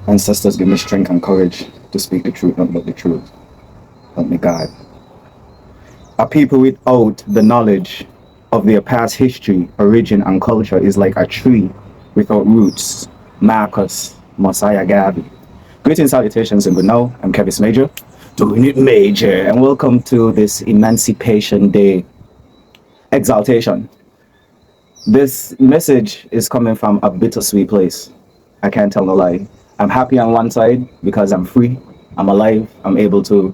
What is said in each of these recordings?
Ancestors give me strength and courage to speak the truth, not but the truth. Help me God. A people without the knowledge of their past history, origin, and culture is like a tree without roots. Marcus, Messiah Gabi. Greetings, salutations, and good now. I'm Kevis Major, doing it major, and welcome to this Emancipation Day exaltation. This message is coming from a bittersweet place. I can't tell no lie. I'm happy on one side because I'm free, I'm alive, I'm able to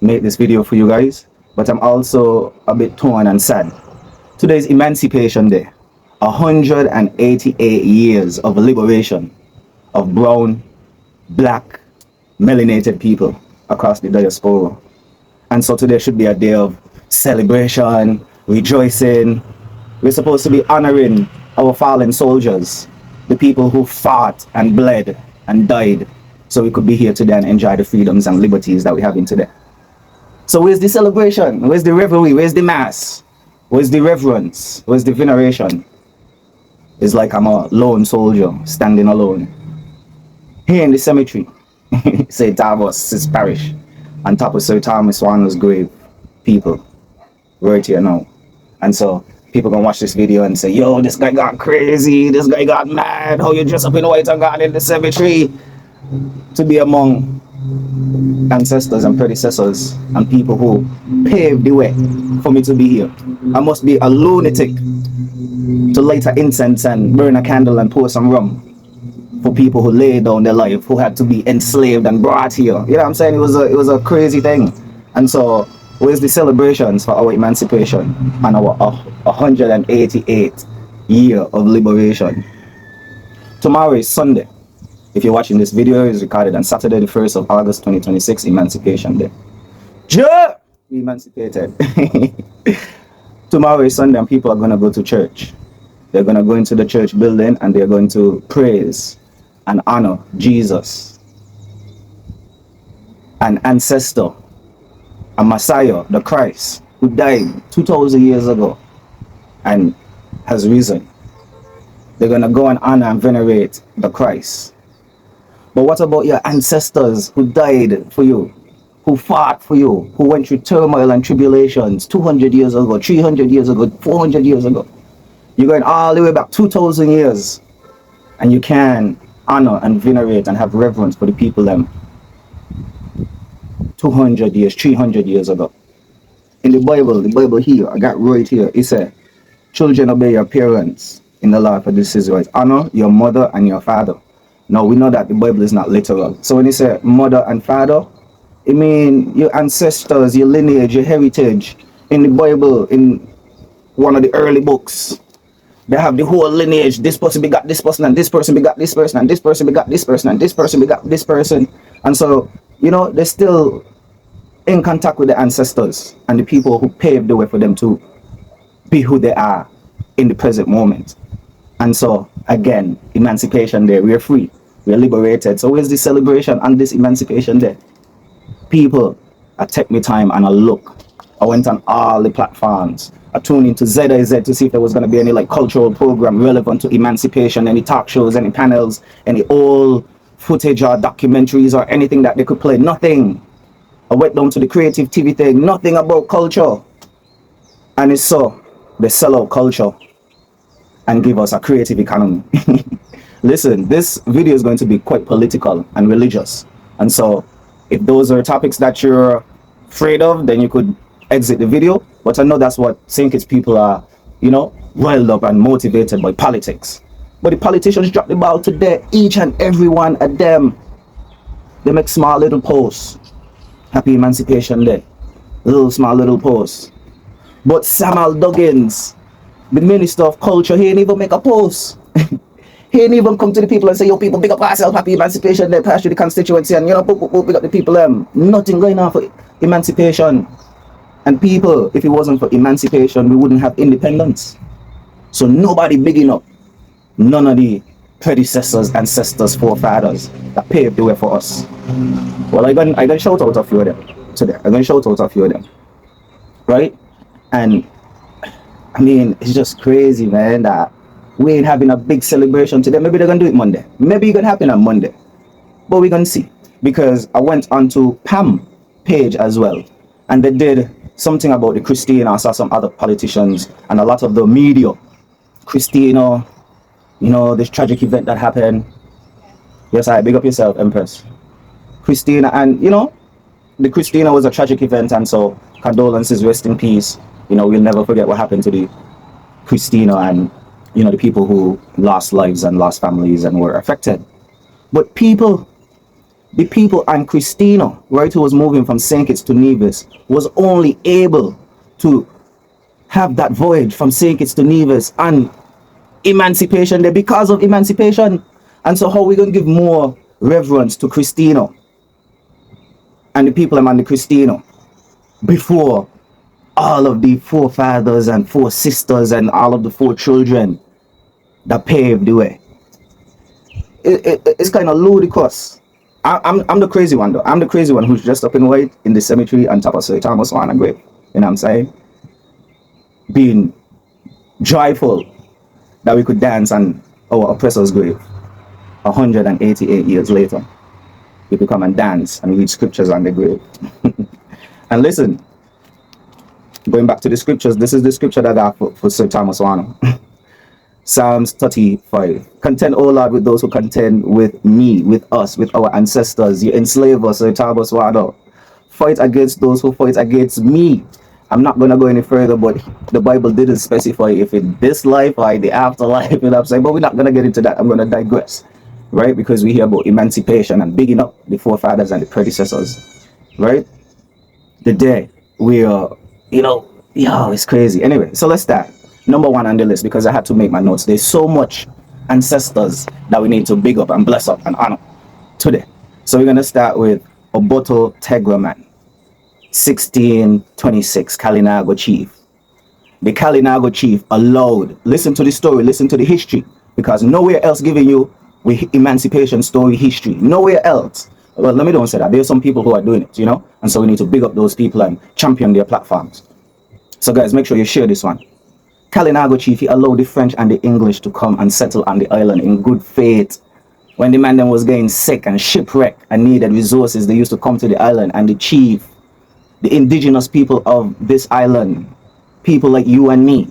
make this video for you guys, but I'm also a bit torn and sad. Today is Emancipation Day, 188 years of liberation of brown, black, melanated people across the diaspora. And so today should be a day of celebration, rejoicing. We're supposed to be honoring our fallen soldiers, the people who fought and bled and died so we could be here today and enjoy the freedoms and liberties that we have in today. So where's the celebration? Where's the revelry? Where's the mass? Where's the reverence? Where's the veneration? It's like I'm a lone soldier standing alone here in the cemetery, St. Davos' parish, on top of Sir Thomas Warner's grave. People, right here now. And so people gonna watch this video and say, yo, this guy got crazy, this guy got mad, how you dress up in white and got in the cemetery. To be among ancestors and predecessors and people who paved the way for me to be here, I must be a lunatic to light an incense and burn a candle and pour some rum for people who laid down their life, who had to be enslaved and brought here. You know what I'm saying? It was a crazy thing. And so where's the celebrations for our emancipation and our 188th year of liberation? Tomorrow is Sunday. If you're watching this video, it's recorded on Saturday, the 1st of August, 2026, Emancipation Day. Yeah! We emancipated. Tomorrow is Sunday and people are going to go to church. They're going to go into the church building and they're going to praise and honor Jesus, an ancestor, a Messiah, the Christ, who died 2,000 years ago and has risen. They're going to go and honor and venerate the Christ. But what about your ancestors who died for you, who fought for you, who went through turmoil and tribulations 200 years ago, 300 years ago, 400 years ago? You're going all the way back 2,000 years, and you can honor and venerate and have reverence for the people them 200 years, 300 years ago. In the Bible here, I got right here, it said, children, obey your parents in the Lord, for this is right. Honor your mother and your father. Now, we know that the Bible is not literal. So when it says mother and father, it means your ancestors, your lineage, your heritage. In the Bible, in one of the early books, they have the whole lineage. This person begot this person, and this person begot this person, and this person begot this person, and this person begot this person. And so, you know, they're still in contact with the ancestors and the people who paved the way for them to be who they are in the present moment. And so, again, Emancipation Day, we're free, we're liberated. So where's the celebration on this Emancipation Day? People, I take my time and I look. I went on all the platforms. I tuned into ZIZ to see if there was going to be any like cultural program relevant to emancipation, any talk shows, any panels, any old footage or documentaries or anything that they could play. Nothing. I went down to the creative TV thing, nothing about culture. And it's so, they sell out culture and give us a creative economy. Listen, this video is going to be quite political and religious. And so if those are topics that you're afraid of, then you could exit the video. But I know that's what St. Kitts people are, you know, riled up and motivated by politics. But the politicians drop the ball today, each and every one of them. They make small little posts. Happy Emancipation Day. Small little posts. But Samuel Duggins, the Minister of Culture, he ain't even make a post. He ain't even come to the people and say, yo, people, big up ourselves, happy Emancipation Day, pass through the constituency, and, you know, big up the people. Nothing going on for emancipation. And people, if it wasn't for emancipation, we wouldn't have independence. So nobody big enough. None of the predecessors, ancestors, forefathers that paved the way for us. Well, I gonna shout out a few of them today. I'm gonna shout out a few of them. Right? And I mean, it's just crazy, man, that we ain't having a big celebration today. Maybe they're gonna do it Monday. Maybe it's gonna happen on Monday. But we're gonna see, because I went onto Pam page as well, and they did something about the Christina. I saw some other politicians and a lot of the media. Christina, this tragic event that happened. Yes, I big up yourself, Empress. Christina, and the Christina was a tragic event, and so condolences, rest in peace. We'll never forget what happened to the Christina and the people who lost lives and lost families and were affected. But the people and Christina, right, who was moving from St. Kitts to Nevis, was only able to have that voyage from St. Kitts to Nevis and Emancipation Day because of Emancipation. And so how are we going to give more reverence to Christina and the people and the Christina before all of the forefathers and four sisters and all of the four children that paved the way? It's kind of ludicrous. I'm the crazy one though. I'm the crazy one who's dressed up in white in the cemetery on top of Sir Thomas Warner grave. You know what I'm saying? Being joyful that we could dance on our oppressor's grave 188 years later. We could come and dance and read scriptures on the grave. And listen, going back to the scriptures, this is the scripture that I got for Sir Thomas Warner. Psalms 35. Contend, O Lord, with those who contend with me, with us, with our ancestors. You enslave us, Sir Thomas Warner. Fight against those who fight against me. I'm not going to go any further, but the Bible didn't specify if in this life or in the afterlife, you know what I'm saying? But we're not going to get into that. I'm going to digress, right? Because we hear about emancipation and bigging up the forefathers and the predecessors, right? The day we are, it's crazy. Anyway, so let's start. Number one on the list, because I had to make my notes. There's so much ancestors that we need to big up and bless up and honor today. So we're going to start with Oboto Tegraman, 1626, Kalinago chief. The Kalinago chief allowed, listen to the story, listen to the history, because nowhere else giving you with emancipation story history, nowhere else. Well, let me don't say that. There are some people who are doing it, and so we need to big up those people and champion their platforms. So guys, make sure you share this one. Kalinago chief, he allowed the French and the English to come and settle on the island in good faith. When the man then was getting sick and shipwrecked and needed resources, they used to come to the island, and the chief, the indigenous people of this island, people like you and me,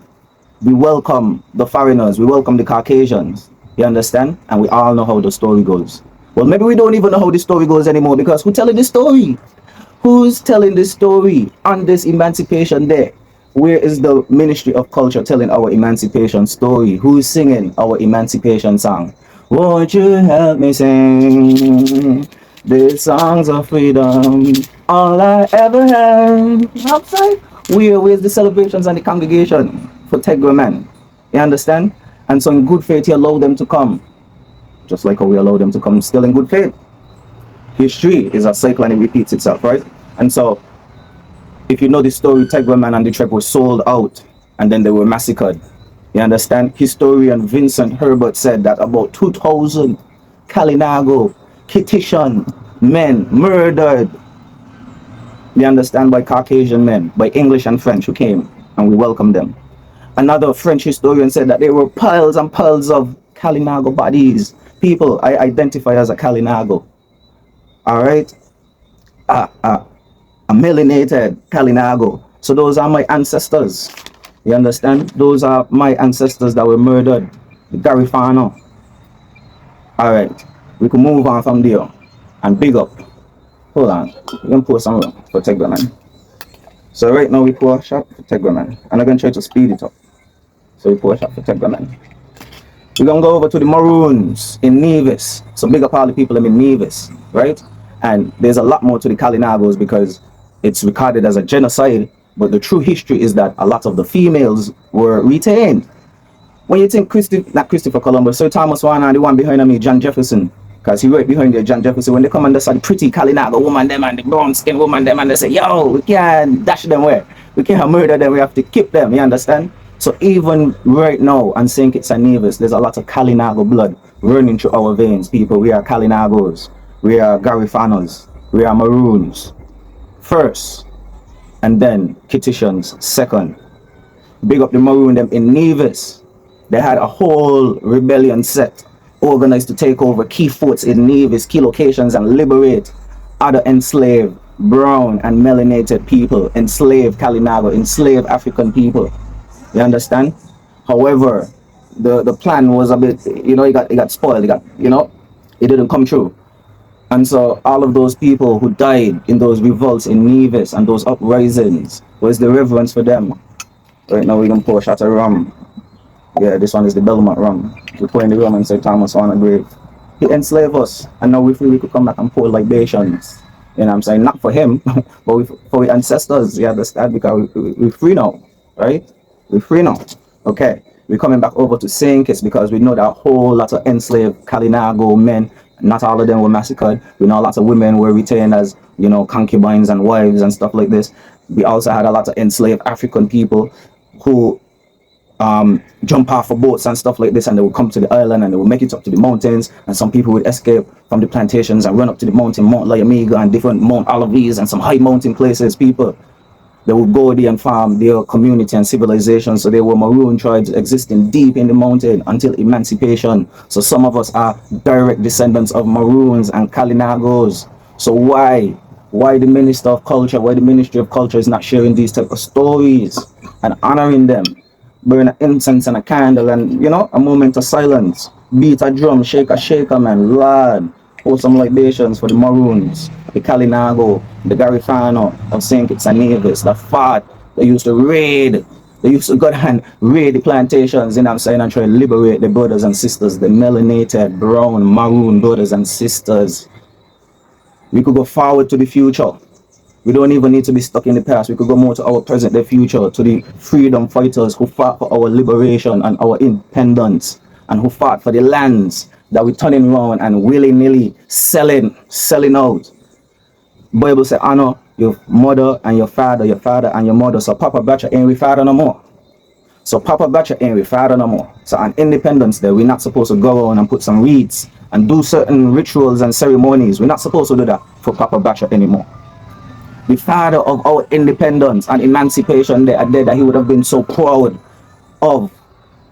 we welcome the foreigners, we welcome the Caucasians, you understand? And we all know how the story goes. Well, maybe we don't even know how the story goes anymore, because who's telling the story? Who's telling the story on this Emancipation Day? Where is the Ministry of Culture telling our emancipation story? Who's singing our emancipation song? Won't you help me sing these songs of freedom? All I ever had. Outside. Where's the celebrations and the congregation for Tegraman? You understand? And so in good faith, he allowed them to come. Just like how we allow them to come still in good faith. History is a cycle and it repeats itself, right? And so if you know the story, Tegraman and the tribe were sold out and then they were massacred. You understand? Historian Vincent Herbert said that about 2,000 Kalinago, Kittitian men murdered, you understand, by Caucasian men, by English and French who came, and we welcomed them. Another French historian said that there were piles and piles of Kalinago bodies. People I identify as a Kalinago. All right? A melanated Kalinago. So those are my ancestors. You understand? Those are my ancestors that were murdered. The Garifano. All right. We can move on from there and big up. Hold on. We're going to pour some for Tegraman. So right now we pour a shot for Tegraman. And I'm going to try to speed it up. So we pour a shot for Tegraman. We're going to go over to the Maroons in Nevis. So big up all the people in Nevis, right? And there's a lot more to the Kalinagos because it's recorded as a genocide, but the true history is that a lot of the females were retained. When you think not Christopher Columbus, Sir Thomas Warner and the one behind me, John Jefferson, because he right behind there, John Jefferson, when they come and they saw the pretty Kalinago woman them and the brown skin woman them and they say, yo, we can't dash them where? We can't murder them, we have to keep them, you understand? So even right now, on St. Kitts and Nevis, there's a lot of Kalinago blood running through our veins, people. We are Kalinagos, we are Garifanos, we are Maroons first, and then Kittitians second. Big up the Maroon them in Nevis. They had a whole rebellion set organized to take over key forts in navies, key locations, and liberate other enslaved brown and melanated people, enslaved Kalinago, enslaved African people. You understand? However, the plan was a bit, it got spoiled. It got, it didn't come true. And so all of those people who died in those revolts in Nevis and those uprisings, where's the reverence for them? Right now we're gonna pour a shot of rum. Yeah, this one is the Belmont rum. We pour in the rum and say Thomas on a grave. He enslaved us, and now we feel we could come back and pour libations. You know what I'm saying? Not for him, but for our ancestors. You understand? Because we're free now, right? We're free now. Okay. We're coming back over to St. Kitts because we know that a whole lot of enslaved Kalinago men, not all of them were massacred. We know lots of women were retained as, concubines and wives and stuff like this. We also had a lot of enslaved African people who jump off of boats and stuff like this, and they would come to the island and they would make it up to the mountains, and some people would escape from the plantations and run up to the mountain, Mount Lyamiga and different Mount Olives and some high mountain places. People, they would go there and farm their community and civilization. So they were maroon tribes existing deep in the mountain until emancipation. So some of us are direct descendants of Maroons and Kalinagos. So why the Minister of Culture, why the Ministry of Culture is not sharing these type of stories and honoring them? Burn an incense and a candle and, a moment of silence. Beat a drum, shake a shaker, man. Lord, pour some libations for the Maroons, the Kalinago, the Garifano of St. Kitts and Nevis, the fat. They used to raid. They used to go and raid the plantations, you know what I'm saying, and try to liberate the brothers and sisters, the melanated, brown, maroon brothers and sisters. We could go forward to the future. We don't even need to be stuck in the past. We could go more to our present day future, to the freedom fighters who fought for our liberation and our independence, and who fought for the lands that we're turning around and willy-nilly selling out. Bible says, honor your mother and your father and your mother. So Papa Batcha ain't with father no more. So Papa Batcha ain't with father no more. So on Independence Day, we're not supposed to go around and put some wreaths and do certain rituals and ceremonies. We're not supposed to do that for Papa Batcha anymore. The father of our independence and emancipation day, a day that he would have been so proud of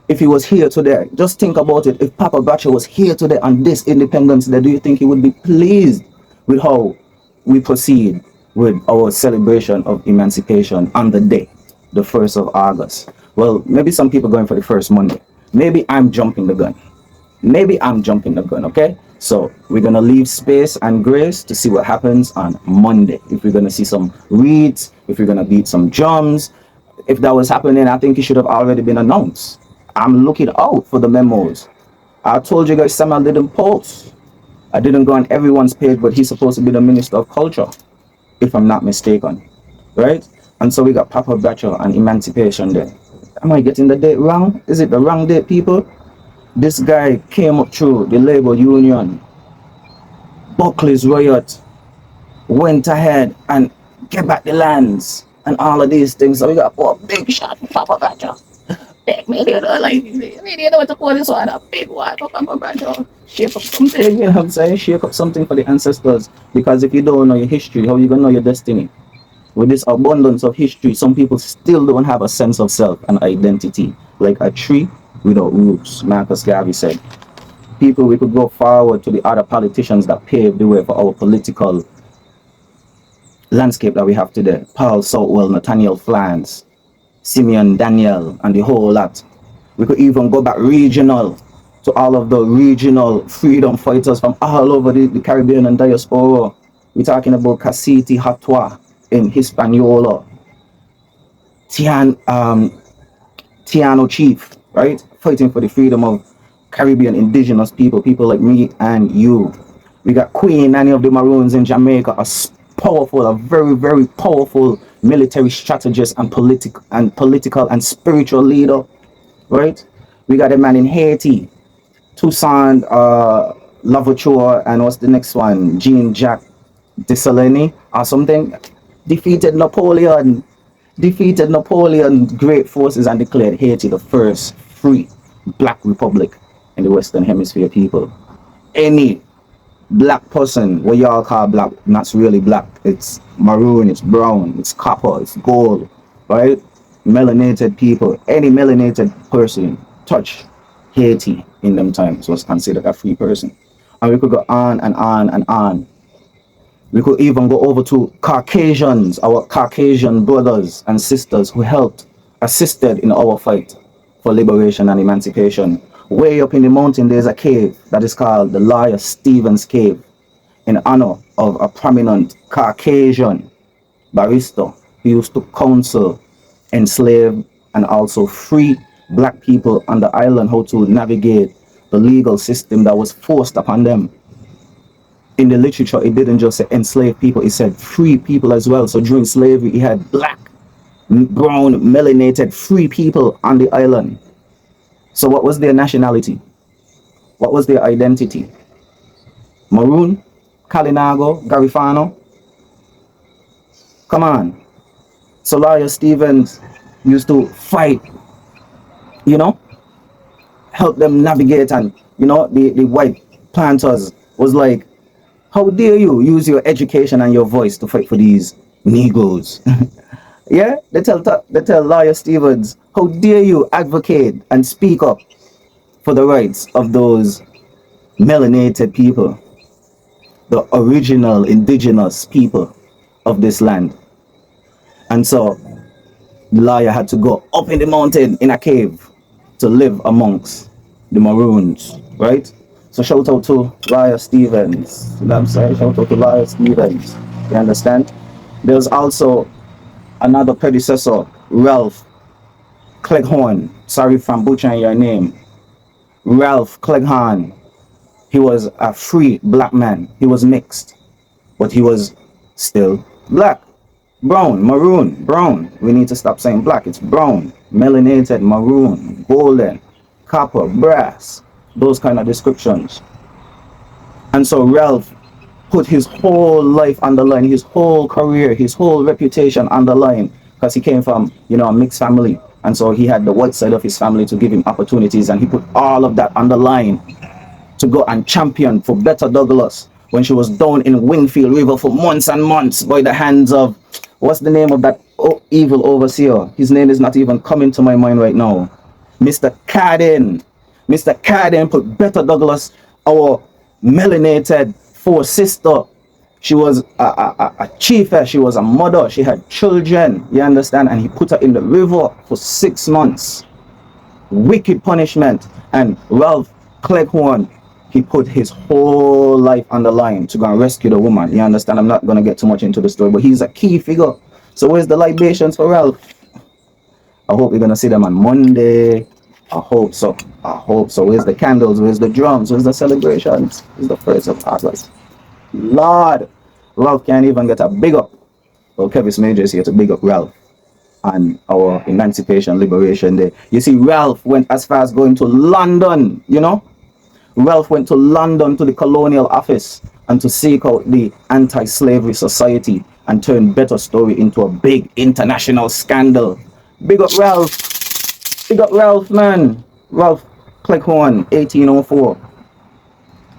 if he was here today. Just think about it. If Papa Batcha was here today on this Independence Day, do you think he would be pleased with how we proceed with our celebration of emancipation on the day, the 1st of August? Well, maybe some people going for the first Monday. Maybe I'm jumping the gun. Okay? So we're gonna leave space and grace to see what happens on Monday. If we're gonna see some reads, if we're gonna beat some drums, if that was happening, I think it should have already been announced. I'm looking out for the memos. I told you guys Samuel didn't post. I didn't go on everyone's page, but he's supposed to be the Minister of Culture, if I'm not mistaken, right? And so we got Papa Batcha and Emancipation Day. Am I getting the date wrong? Is it the wrong date, people? This guy came up through the labor union, Buckley's riot, went ahead and get back the lands and all of these things. So we got a big shot for Papa Batcha. Big million, like, you know what to call this one, a big one for Papa Batcha. Shake up something, you know what I'm saying? Shake up something for the ancestors. Because if you don't know your history, how you gonna know your destiny? With this abundance of history, some people still don't have a sense of self and identity. Like a tree without roots, Marcus Garvey said. People, we could go forward to the other politicians that paved the way for our political landscape that we have today. Paul Southwell, Nathaniel Flans, Simeon Daniel, and the whole lot. We could even go back regional to all of the regional freedom fighters from all over the Caribbean and diaspora. We're talking about Cassiti Hatwa in Hispaniola, Tiano Chief, right? Fighting for the freedom of Caribbean indigenous people like me and you. We got Queen Annie of the Maroons in Jamaica, a very, very powerful military strategist and political and spiritual leader, right? We got a man in Haiti, Toussaint Louverture, and what's the next one? Jean-Jacques Dessalines or something. Defeated Napoleon, great forces, and declared Haiti the first free black republic in the Western Hemisphere, people. Any black person, what y'all call black, that's really black. It's maroon, it's brown, it's copper, it's gold, right? Melanated people, any melanated person touch Haiti in them times was considered a free person. And we could go on and on and on. We could even go over to Caucasians, our Caucasian brothers and sisters who helped, assisted in our fight for liberation and emancipation. Way up in the mountain, there's a cave that is called the Lawyer Stevens Cave in honor of a prominent Caucasian barrister who used to counsel, enslave, and also free black people on the island how to navigate the legal system that was forced upon them. In the literature, it didn't just say enslaved people, it said free people as well. So during slavery, you had black, brown, melanated, free people on the island. So what was their nationality? What was their identity? Maroon? Kalinago? Garifano? Come on. So Lawyer Stevens used to fight, you know, help them navigate, and, you know, the white planters was like, how dare you use your education and your voice to fight for these Negroes? Yeah, they tell Lawyer Stevens, how dare you advocate and speak up for the rights of those melanated people, the original indigenous people of this land. And so the lawyer had to go up in the mountain in a cave to live amongst the Maroons, right? So shout out to Lawyer Stevens. You know what I'm saying? Shout out to Lawyer Stevens. You understand? There's also another predecessor, Ralph Cleghorn. Sorry if I'm butchering your name. Ralph Cleghorn. He was a free black man. He was mixed, but he was still black. Brown, maroon, brown. We need to stop saying black. It's brown, melanated, maroon, golden, copper, brass. Those kind of descriptions. And so Ralph put his whole life on the line, his whole career, his whole reputation on the line, because he came from, you know, a mixed family. And so he had the white side of his family to give him opportunities, and he put all of that on the line to go and champion for Betta Douglas when she was down in Wingfield River for months and months by the hands of, what's the name of that evil overseer? His name is not even coming to my mind right now. Mr. Carden. Mr. Carden put Betta Douglas, our melanated fourth sister. She was a chiefess, she was a mother, she had children, you understand? And he put her in the river for 6 months. Wicked punishment. And Ralph Cleghorn, he put his whole life on the line to go and rescue the woman. You understand? I'm not going to get too much into the story, but he's a key figure. So where's the libations for Ralph? I hope you're going to see them on Monday. I hope so. I hope so. Where's the candles? Where's the drums? Where's the celebrations? Where's the 1st of August? Lord, Ralph can't even get a big up. Well, Kevis Major is here to big up Ralph on our Emancipation Liberation Day. You see, Ralph went as far as going to London, you know? Ralph went to London to the colonial office and to seek out the anti-slavery society and turn Betta story into a big international scandal. Big up Ralph. Big up Ralph, man. Ralph Cleghorn, 1804.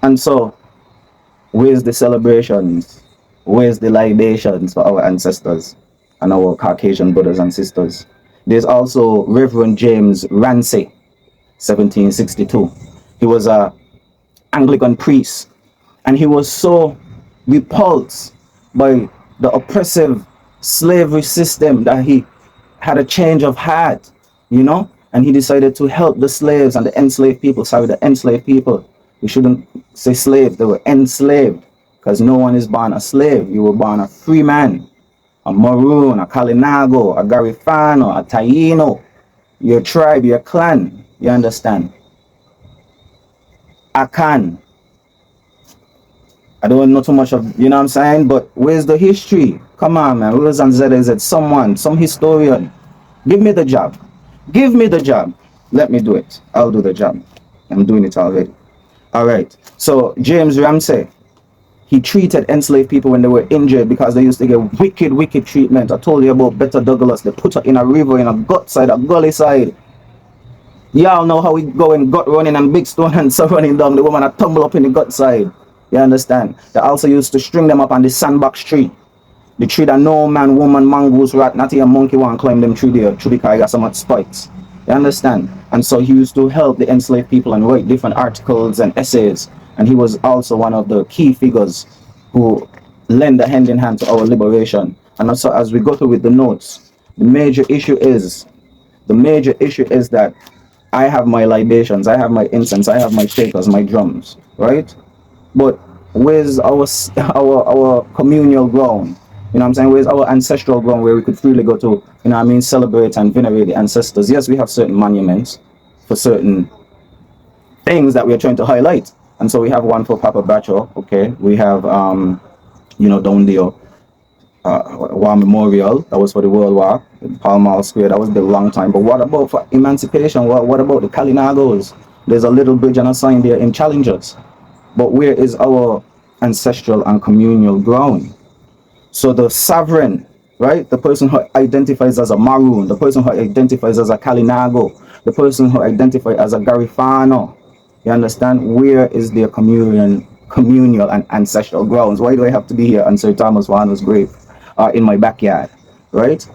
And so, where's the celebrations? Where's the libations for our ancestors and our Caucasian brothers and sisters? There's also Reverend James Ramsey, 1762. He was a Anglican priest, and he was so repulsed by the oppressive slavery system that he had a change of heart, you know, and he decided to help the slaves and the enslaved people. Sorry, the enslaved people. We shouldn't say slave, they were enslaved, because no one is born a slave. You were born a free man, a Maroon, a Kalinago, a Garifano, a Taino, your tribe, your clan, you understand? Akan. I don't know too much of, you know what I'm saying, but where's the history? Come on, man. Where's on ZZ? Someone, some historian. Give me the job. Give me the job. Let me do it. I'll do the job. I'm doing it already. All right. So James Ramsey, he treated enslaved people when they were injured because they used to get wicked, wicked treatment. I told you about Betta Douglas. They put her in a river, in a gut side, a gully side. Y'all know how we go in gut running and big stone and so running down. The woman a tumble up in the gut side. You understand? They also used to string them up on the sandbox tree. The tree that no man, woman, mongoose, rat, not even monkey want to climb them tree there. Tree because it got so much spikes. You understand? And so he used to help the enslaved people and write different articles and essays. And he was also one of the key figures who lend a hand in hand to our liberation. And also, as we go through with the notes, the major issue is that I have my libations, I have my incense, I have my shakers, my drums, right? But where's our communal ground? You know what I'm saying? Where's our ancestral ground where we could freely go to, you know what I mean, celebrate and venerate the ancestors? Yes, we have certain monuments for certain things that we're trying to highlight. And so we have one for Papa Bacho, okay? We have, down there, War Memorial, that was for the World War, Pall Mall Square, that was built a long time. But what about for Emancipation? What about the Kalinagos? There's a little bridge and a sign there in Challengers. But where is our ancestral and communal ground? So the sovereign, right? The person who identifies as a Maroon, the person who identifies as a Kalinago, the person who identifies as a Garifano, you understand? Where is their communal and ancestral grounds? Why do I have to be here on Sir Thomas Warner's grave in my backyard, right?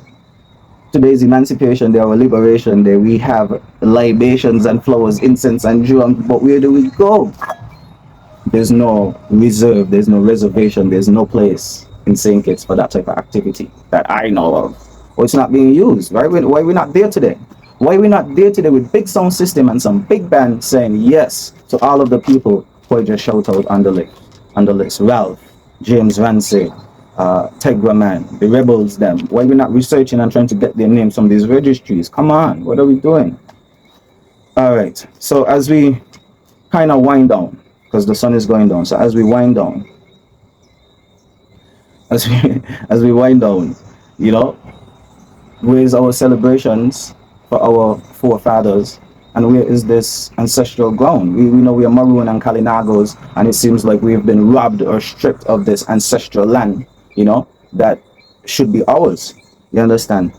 Today's Emancipation Day, our Liberation Day, we have libations and flowers, incense and drums, but where do we go? There's no reserve, there's no reservation, there's no place in St. Kitts for that type of activity that I know of. Or it's not being used, right? Why are we not there today? Why are we not there today with big sound system and some big band saying yes to all of the people who I just shout out on the list? Ralph, James Ramsey, Tegra Man, the rebels them. Why are we not researching and trying to get their names from these registries? Come on, what are we doing? All right, so as we kind of wind down, because the sun is going down. So as we wind down, as we as we wind down, you know, where's our celebrations for our forefathers, and where is this ancestral ground? We know we are Maroon and Kalinagos, and it seems like we've been robbed or stripped of this ancestral land, you know, that should be ours. You understand?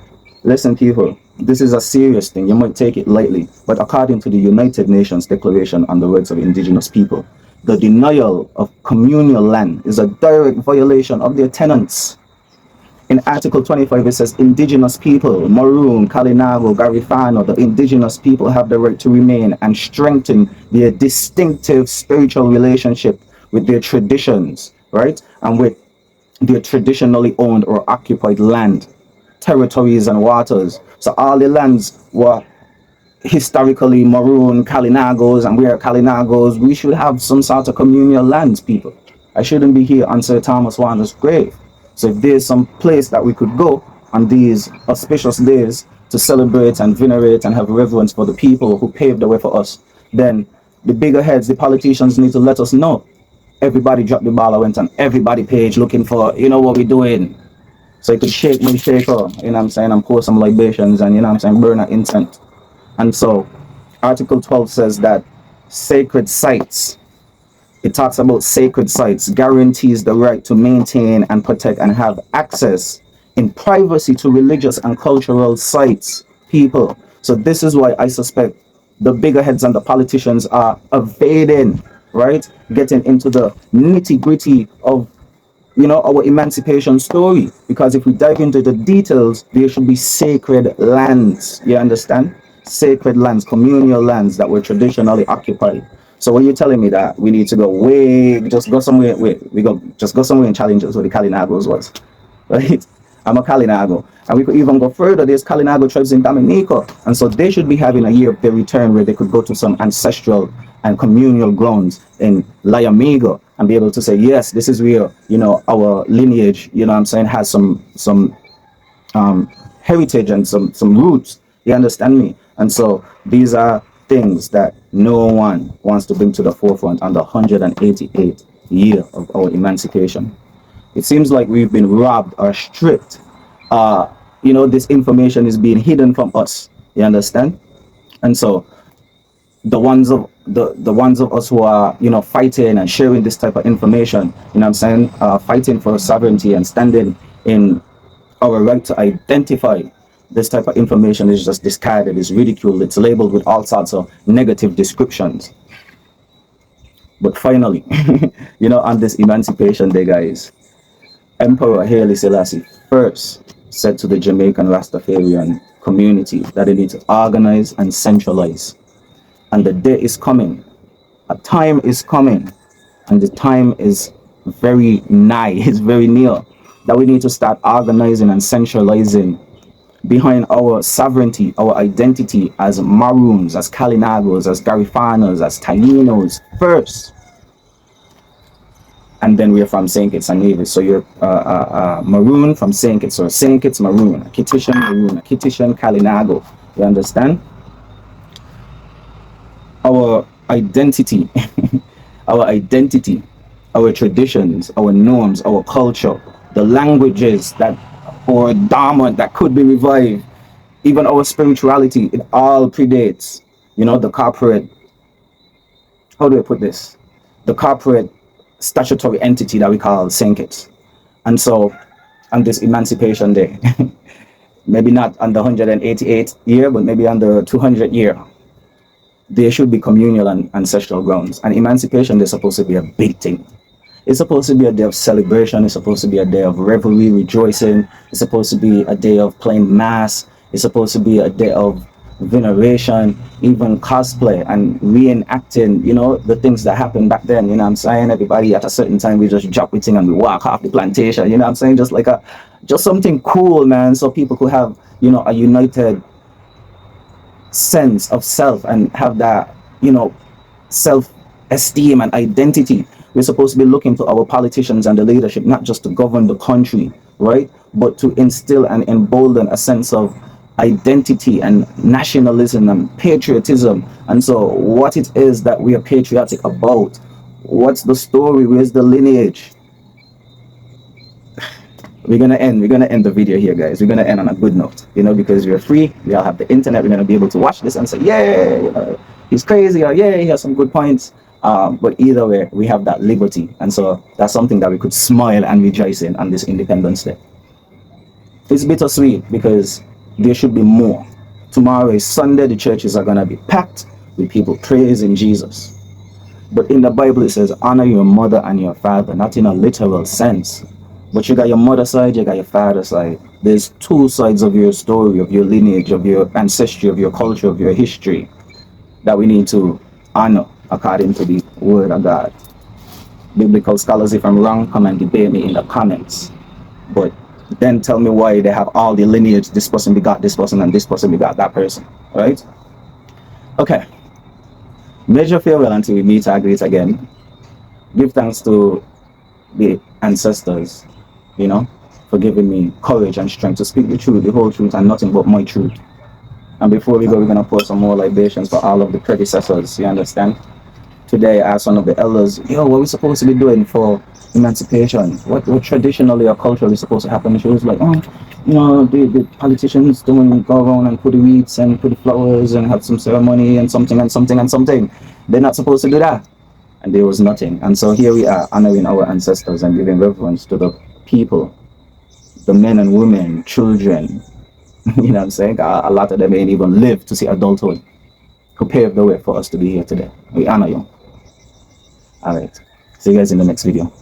Listen, people, this is a serious thing. You might take it lightly, but according to the United Nations Declaration on the Rights of Indigenous People, the denial of communal land is a direct violation of their tenets. In Article 25, it says indigenous people, Maroon, Kalinago, Garifano, the indigenous people have the right to remain and strengthen their distinctive spiritual relationship with their traditions, right? And with their traditionally owned or occupied land, territories, and waters. So all the lands were historically Maroon, Kalinagos, and we are Kalinagos. We should have some sort of communal lands, people. I shouldn't be here on Sir Thomas Warner's grave. So if there's some place that we could go on these auspicious days to celebrate and venerate and have reverence for the people who paved the way for us, then the bigger heads, the politicians need to let us know. Everybody dropped the ball. I went on everybody page looking for, you know what we're doing. So I could shake my shaker, you know what I'm saying, and pour some libations and, you know what I'm saying, burn an incense. And so Article 12 says that sacred sites, it talks about sacred sites, guarantees the right to maintain and protect and have access in privacy to religious and cultural sites, people. So this is why I suspect the bigger heads and the politicians are evading, right? Getting into the nitty gritty of, you know, our emancipation story. Because if we dive into the details, there should be sacred lands. You understand? Sacred lands, communal lands that were traditionally occupied. So when you're telling me that we need to go way, just go somewhere, we go, just go somewhere in Challenges where the Kalinagos was, right? I'm a Kalinago. And we could even go further. There's Kalinago tribes in Dominica. And so they should be having a year of their return where they could go to some ancestral and communal grounds in Layamigo and be able to say, yes, this is where, you know, our lineage, you know what I'm saying, has some heritage and some roots. You understand me? And so these are things that no one wants to bring to the forefront on the 188th year of our emancipation. It seems like we've been robbed or stripped. You know, this information is being hidden from us. You understand? And so the ones of us who are, you know, fighting and sharing this type of information, you know what I'm saying, fighting for sovereignty and standing in our right to identify this type of information is just discarded, is ridiculed, it's labeled with all sorts of negative descriptions. But finally, you know, on this Emancipation Day, guys, Emperor Haile Selassie first said to the Jamaican Rastafarian community that they need to organize and centralize. And the day is coming, a time is coming, and the time is very nigh, it's very near, that we need to start organizing and centralizing behind our sovereignty, our identity as Maroons, as Kalinagos, as Garifanos, as Tainos first. And then we're from St. Kitts and Nevis. So you're Maroon from St. Kitts, or St. Kitts Maroon, Kittitian Maroon, Kittitian Kalinago. You understand? Our identity, our identity, our traditions, our norms, our culture, the languages that are dormant that could be revived, even our spirituality, it all predates, the corporate, how do I put this? The corporate statutory entity that we call St. Kitts. And so, on this Emancipation Day, maybe not on the 188th year, but maybe on the 200th year, there should be communal and ancestral grounds. And Emancipation is supposed to be a big thing. It's supposed to be a day of celebration. It's supposed to be a day of revelry, rejoicing. It's supposed to be a day of playing mass. It's supposed to be a day of veneration, even cosplay and reenacting, the things that happened back then. You know what I'm saying? Everybody at a certain time, we just drop it in and we walk off the plantation. You know what I'm saying? Just something cool, man. So people could have, a united sense of self and have that, self-esteem and identity. We're supposed to be looking to our politicians and the leadership, not just to govern the country, right? But to instill and embolden a sense of identity and nationalism and patriotism. And so what it is that we are patriotic about, what's the story, where's the lineage? We're gonna end the video here, guys. We're gonna end on a good note, because we're free, we all have the internet, we're gonna be able to watch this and say, yeah, he's crazy, or yeah, he has some good points. But either way, we have that liberty, and so that's something that we could smile and rejoice in on this Independence Day. It's bittersweet because there should be more. Tomorrow is Sunday, the churches are gonna be packed with people praising Jesus. But in the Bible it says, honor your mother and your father, not in a literal sense. But you got your mother's side, you got your father's side. There's two sides of your story, of your lineage, of your ancestry, of your culture, of your history that we need to honor according to the word of God. Biblical scholars, if I'm wrong, come and debate me in the comments. But then tell me why they have all the lineage, this person begot this person and this person begot that person, right? Okay. Major farewell until we meet or greet again. Give thanks to the ancestors, for giving me courage and strength to speak the truth, the whole truth, and nothing but my truth. And before we go, we're going to pour some more libations for all of the predecessors, you understand? Today, I asked one of the elders, what are we supposed to be doing for emancipation? What traditionally or culturally supposed to happen? And she was like, the politicians don't go around and put the wreaths and put the flowers and have some ceremony and something and something and something. They're not supposed to do that. And there was nothing. And so here we are, honoring our ancestors and giving reverence to the people, the men and women, children, you know what I'm saying? A lot of them ain't even live to see adulthood, who paved the way for us to be here today. We honor you. All right. See you guys in the next video.